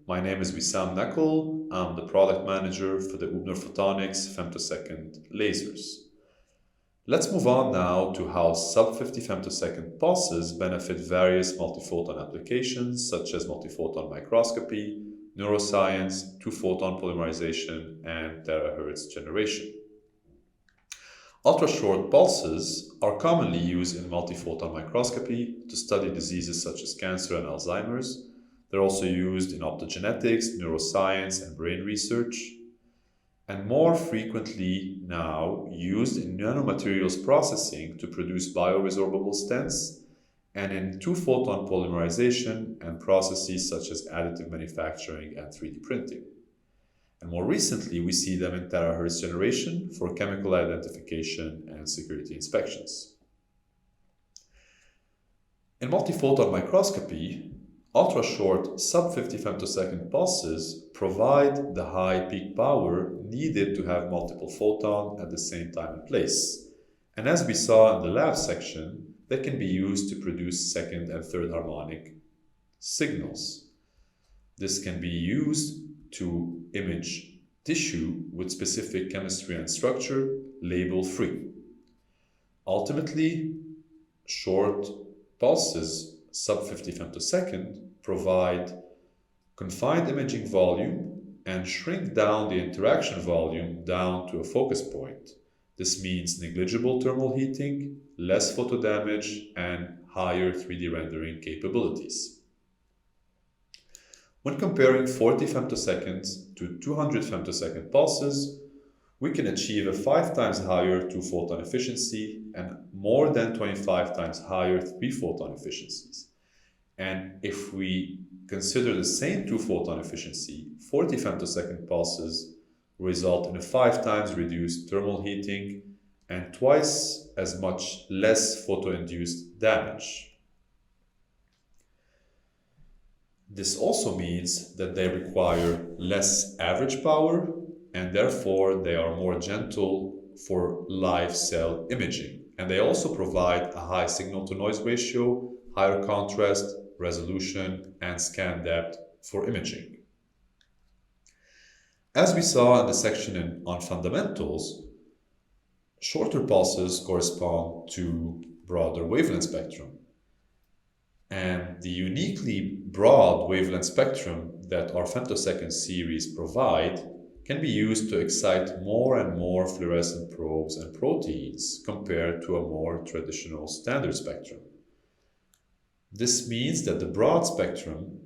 My name is Wissam Nakul. I'm the product manager for the HÜBNER Photonics Femtosecond lasers. Let's move on now to how sub-50 femtosecond pulses benefit various multiphoton applications such as multiphoton microscopy, neuroscience, two-photon polymerization, and terahertz generation. Ultra-short pulses are commonly used in multiphoton microscopy to study diseases such as cancer and Alzheimer's. They're also used in optogenetics, neuroscience, and brain research, and more frequently now used in nanomaterials processing to produce bioresorbable stents and in two-photon polymerization and processes such as additive manufacturing and 3D printing. And more recently, we see them in terahertz generation for chemical identification and security inspections. In multiphoton microscopy, ultra-short sub-50 femtosecond pulses provide the high peak power needed to have multiple photons at the same time and place. And as we saw in the lab section, they can be used to produce second and third harmonic signals. This can be used to image tissue with specific chemistry and structure, label-free. Ultimately, short pulses sub-50 femtosecond provide confined imaging volume and shrink down the interaction volume down to a focus point. This means negligible thermal heating, less photo damage, and higher 3D rendering capabilities. When comparing 40 femtoseconds to 200 femtosecond pulses, we can achieve a 5 times higher 2-photon efficiency and more than 25 times higher 3-photon efficiencies. And if we consider the same 2-photon efficiency, 40 femtosecond pulses result in a 5 times reduced thermal heating and twice as much less photo-induced damage. This also means that they require less average power, and therefore they are more gentle for live cell imaging. And they also provide a high signal-to-noise ratio, higher contrast, resolution, and scan depth for imaging. As we saw in the section on fundamentals, shorter pulses correspond to broader wavelength spectrum. And the uniquely broad wavelength spectrum that our femtosecond series provide can be used to excite more and more fluorescent probes and proteins compared to a more traditional standard spectrum. This means that the broad spectrum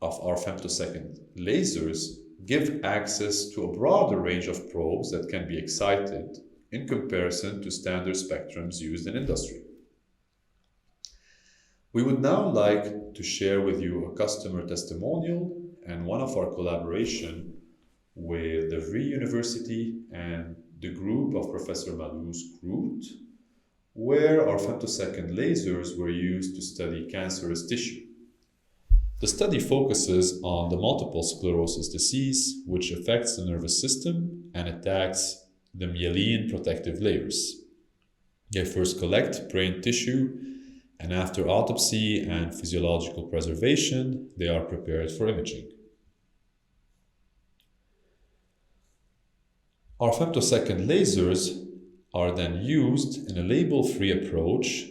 of our femtosecond lasers give access to a broader range of probes that can be excited in comparison to standard spectrums used in industry. We would now like to share with you a customer testimonial and one of our collaboration with the Vrije University and the group of Professor Malou's group, where our femtosecond lasers were used to study cancerous tissue. The study focuses on the multiple sclerosis disease, which affects the nervous system and attacks the myelin protective layers. They first collect brain tissue, and after autopsy and physiological preservation, they are prepared for imaging. Our femtosecond lasers are then used in a label-free approach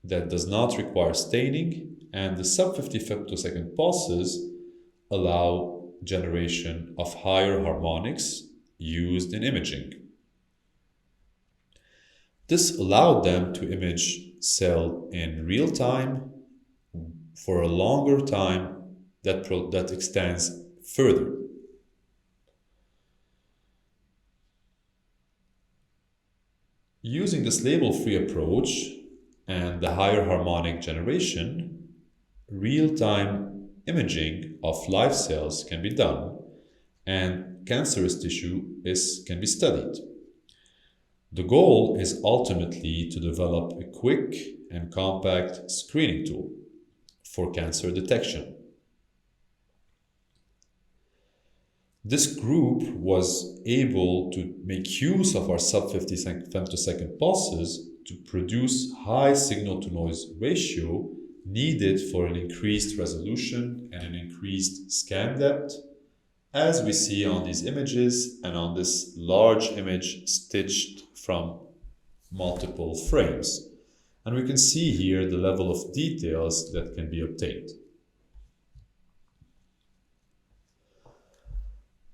that does not require staining, and the sub-50 femtosecond pulses allow generation of higher harmonics used in imaging. This allowed them to image cell in real time for a longer time that extends further. Using this label-free approach and the higher harmonic generation, real-time imaging of live cells can be done, and cancerous tissue can be studied. The goal is ultimately to develop a quick and compact screening tool for cancer detection. This group was able to make use of our sub-50 femtosecond pulses to produce high signal-to-noise ratio needed for an increased resolution and an increased scan depth, as we see on these images and on this large image stitched from multiple frames. And we can see here the level of details that can be obtained.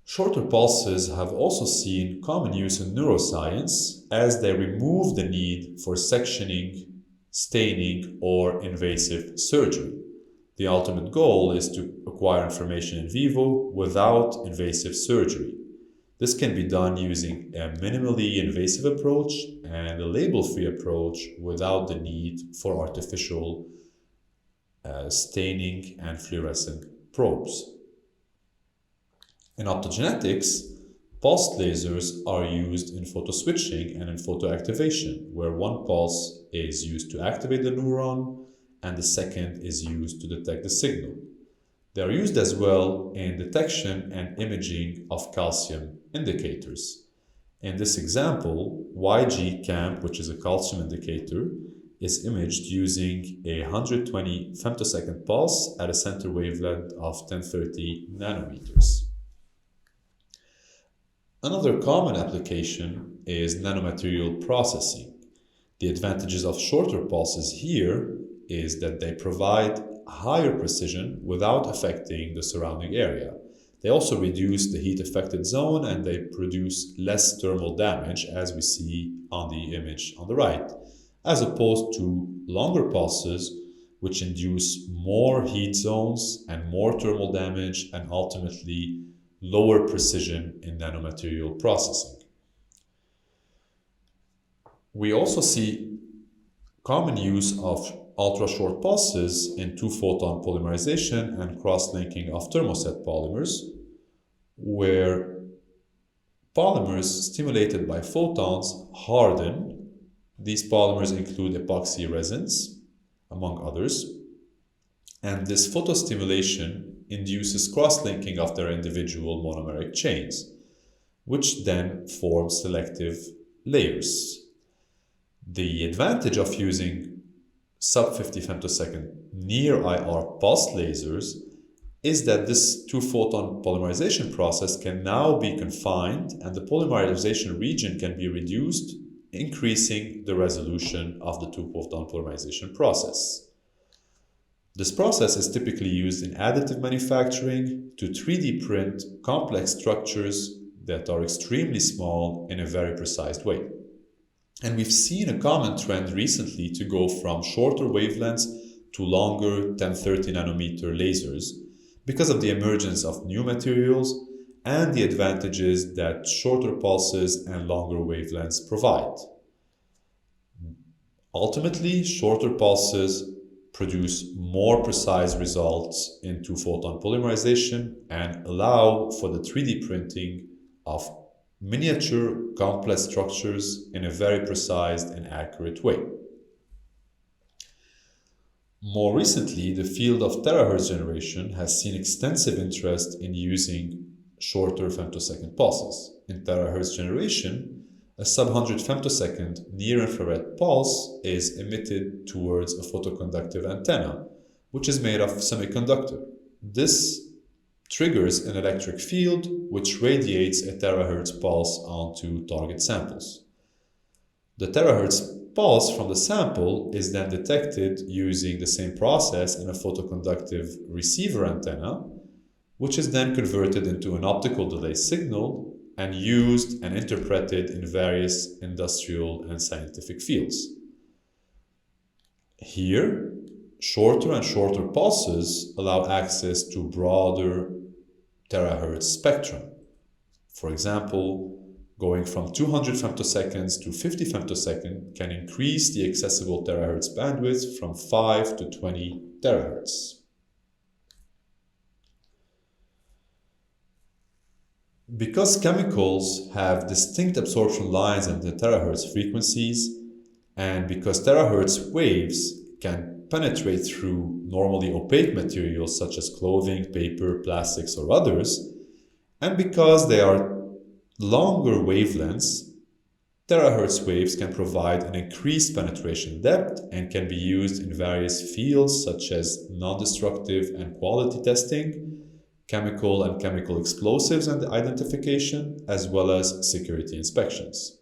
Shorter pulses have also seen common use in neuroscience as they remove the need for sectioning, staining, or invasive surgery. The ultimate goal is to acquire information in vivo without invasive surgery. This can be done using a minimally invasive approach and a label-free approach without the need for artificial staining and fluorescent probes. In optogenetics, pulsed lasers are used in photoswitching and in photoactivation, where one pulse is used to activate the neuron and the second is used to detect the signal. They are used as well in detection and imaging of calcium indicators. In this example, YG camp, which is a calcium indicator, is imaged using a 120 femtosecond pulse at a center wavelength of 1030 nanometers. Another common application is nanomaterial processing. The advantages of shorter pulses here is that they provide higher precision without affecting the surrounding area. They also reduce the heat affected zone and they produce less thermal damage, as we see on the image on the right, as opposed to longer pulses which induce more heat zones and more thermal damage and ultimately lower precision in nanomaterial processing. We also see common use of ultra-short pulses in two-photon polymerization and cross-linking of thermoset polymers, where polymers stimulated by photons harden. These polymers include epoxy resins, among others, and this photostimulation induces cross-linking of their individual monomeric chains, which then form selective layers. The advantage of using sub-50 femtosecond near-IR pulsed lasers is that this two-photon polymerization process can now be confined and the polymerization region can be reduced, increasing the resolution of the two-photon polymerization process. This process is typically used in additive manufacturing to 3D print complex structures that are extremely small in a very precise way. And we've seen a common trend recently to go from shorter wavelengths to longer 1030 nanometer lasers because of the emergence of new materials and the advantages that shorter pulses and longer wavelengths provide. Ultimately, shorter pulses produce more precise results in two-photon polymerization and allow for the 3D printing of miniature complex structures in a very precise and accurate way. More recently, the field of terahertz generation has seen extensive interest in using shorter femtosecond pulses. In terahertz generation, a sub-100 femtosecond near-infrared pulse is emitted towards a photoconductive antenna, which is made of semiconductor. This triggers an electric field which radiates a terahertz pulse onto target samples. The terahertz pulse from the sample is then detected using the same process in a photoconductive receiver antenna, which is then converted into an optical delay signal and used and interpreted in various industrial and scientific fields. Here, shorter and shorter pulses allow access to broader terahertz spectrum. For example, going from 200 femtoseconds to 50 femtosecond can increase the accessible terahertz bandwidth from 5 to 20 terahertz. Because chemicals have distinct absorption lines at the terahertz frequencies, and because terahertz waves can penetrate through normally opaque materials such as clothing, paper, plastics, or others, and because they are longer wavelengths, Terahertz waves can provide an increased penetration depth and can be used in various fields such as non-destructive and quality testing, chemical and chemical explosives and identification, as well as security inspections.